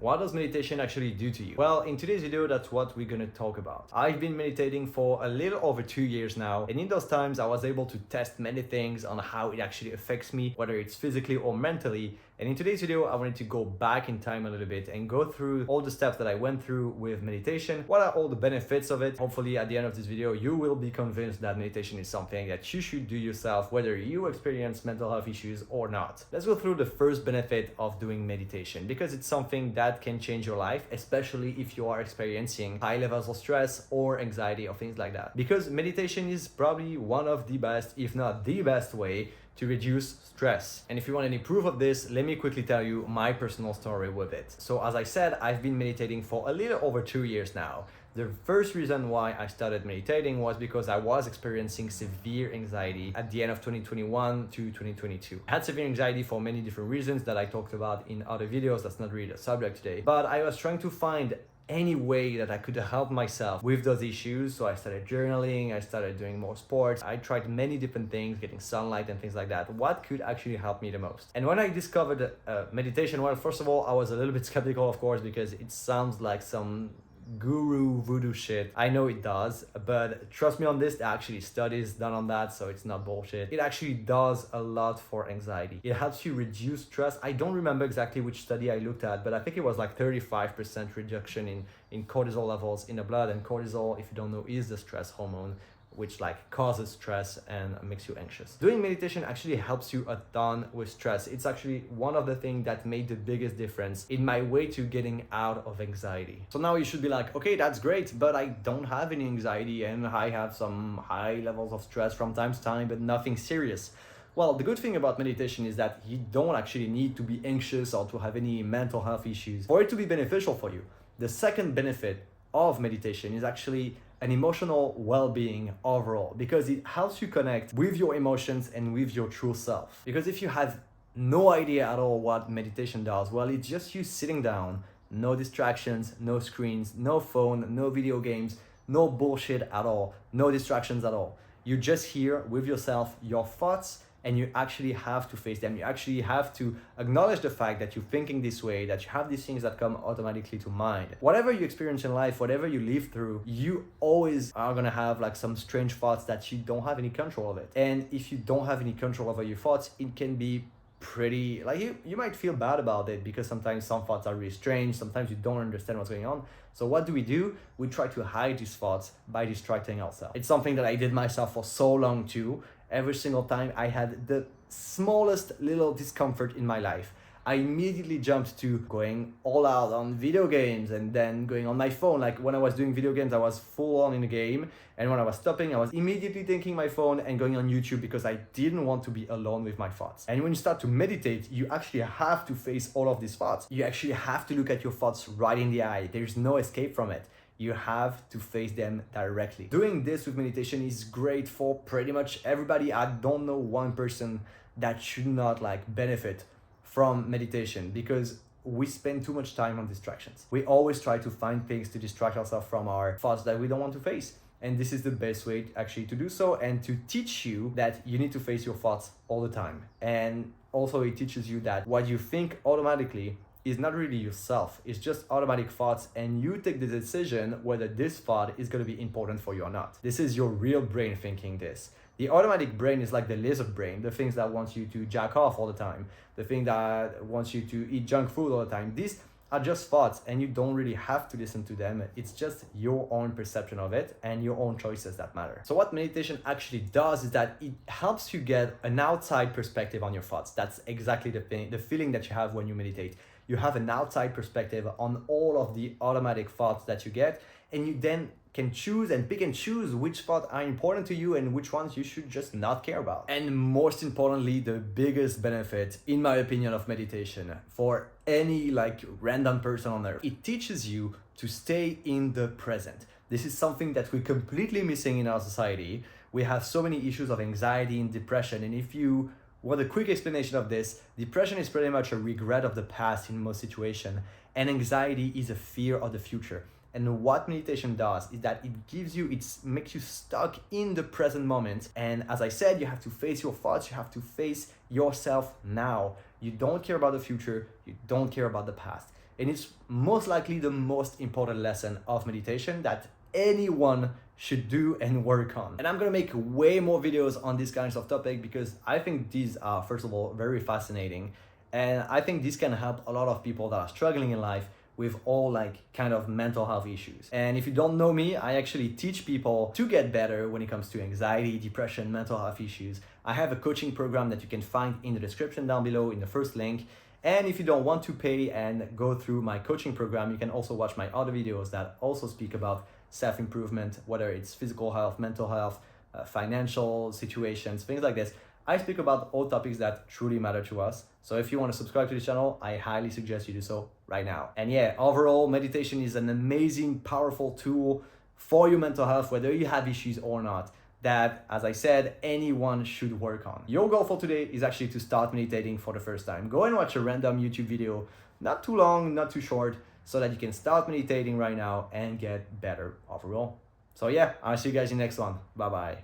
What does meditation actually do to you? Well, in today's video, that's what we're gonna talk about. I've been meditating for a little over 2 years now, and in those times, I was able to test many things on how it actually affects me, whether it's physically or mentally. And in today's video, I wanted to go back in time a little bit and go through all the steps that I went through with meditation. What are all the benefits of it? Hopefully at the end of this video, you will be convinced that meditation is something that you should do yourself, whether you experience mental health issues or not. Let's go through the first benefit of doing meditation, because it's something that can change your life, especially if you are experiencing high levels of stress or anxiety or things like that. Because meditation is probably one of the best, if not the best way to reduce stress. And if you want any proof of this, let me quickly tell you my personal story with it. So as I said, I've been meditating for a little over 2 years now. The first reason why I started meditating was because I was experiencing severe anxiety at the end of 2021 to 2022. I had severe anxiety for many different reasons that I talked about in other videos. That's not really the subject today. But I was trying to find any way that I could help myself with those issues. So I started journaling, I started doing more sports, I tried many different things, getting sunlight and things like that. What could actually help me the most? And when I discovered meditation, well, first of all, I was a little bit skeptical, of course, because it sounds like some guru voodoo shit. I know it does, but trust me on this, there are actually studies done on that, so it's not bullshit. It actually does a lot for anxiety. It helps you reduce stress. I don't remember exactly which study I looked at, but I think it was like 35% reduction in cortisol levels in the blood. And cortisol, if you don't know, is the stress hormone, which like causes stress and makes you anxious. Doing meditation actually helps you a ton with stress. It's actually one of the things that made the biggest difference in my way to getting out of anxiety. So now you should be like, okay, that's great, but I don't have any anxiety and I have some high levels of stress from time to time, but nothing serious. Well, the good thing about meditation is that you don't actually need to be anxious or to have any mental health issues for it to be beneficial for you. The second benefit of meditation is actually an emotional well-being overall, because it helps you connect with your emotions and with your true self. Because if you have no idea at all what meditation does, well, it's just you sitting down, no distractions, no screens, no phone, no video games, no bullshit at all, no distractions at all. You're just here with yourself, your thoughts, and you actually have to face them. You actually have to acknowledge the fact that you're thinking this way, that you have these things that come automatically to mind. Whatever you experience in life, whatever you live through, you always are gonna have like some strange thoughts that you don't have any control of it. And if you don't have any control over your thoughts, it can be pretty, like you might feel bad about it, because sometimes some thoughts are really strange, sometimes you don't understand what's going on. So what do? We try to hide these thoughts by distracting ourselves. It's something that I did myself for so long too. Every single time I had the smallest little discomfort in my life, I immediately jumped to going all out on video games and then going on my phone. Like when I was doing video games, I was full on in the game. And when I was stopping, I was immediately taking my phone and going on YouTube, because I didn't want to be alone with my thoughts. And when you start to meditate, you actually have to face all of these thoughts. You actually have to look at your thoughts right in the eye. There's no escape from it. You have to face them directly. Doing this with meditation is great for pretty much everybody. I don't know one person that should not like benefit from meditation, because we spend too much time on distractions. We always try to find things to distract ourselves from our thoughts that we don't want to face. And this is the best way actually to do so, and to teach you that you need to face your thoughts all the time. And also it teaches you that what you think automatically is not really yourself. It's just automatic thoughts, and you take the decision whether this thought is going to be important for you or not. This is your real brain thinking this. The automatic brain is like the lizard brain, the things that wants you to jack off all the time, the thing that wants you to eat junk food all the time. These are just thoughts, and you don't really have to listen to them. It's just your own perception of it and your own choices that matter. So what meditation actually does is that it helps you get an outside perspective on your thoughts. That's exactly the feeling that you have when you meditate. You have an outside perspective on all of the automatic thoughts that you get, and you then can choose and pick and choose which thoughts are important to you and which ones you should just not care about. And most importantly, the biggest benefit, in my opinion, of meditation for any like random person on earth, it teaches you to stay in the present. This is something that we're completely missing in our society. We have so many issues of anxiety and depression, and if you want a quick explanation of this, depression is pretty much a regret of the past in most situations, and anxiety is a fear of the future. And what meditation does is that it makes you stuck in the present moment. And as I said, you have to face your thoughts, you have to face yourself now. You don't care about the future, you don't care about the past. And it's most likely the most important lesson of meditation that anyone should do and work on. And I'm gonna make way more videos on these kinds of topics because I think these are, first of all, very fascinating. And I think this can help a lot of people that are struggling in life with all kind of mental health issues. And if you don't know me, I actually teach people to get better when it comes to anxiety, depression, mental health issues. I have a coaching program that you can find in the description down below in the first link. And if you don't want to pay and go through my coaching program, you can also watch my other videos that also speak about self-improvement, whether it's physical health, mental health, financial situations, things like this. I speak about all topics that truly matter to us. So if you want to subscribe to this channel, I highly suggest you do so right now. And yeah, overall, meditation is an amazing, powerful tool for your mental health, whether you have issues or not, that, as I said, anyone should work on. Your goal for today is actually to start meditating for the first time. Go and watch a random YouTube video, not too long, not too short, so that you can start meditating right now and get better overall. So yeah, I'll see you guys in the next one. Bye-bye.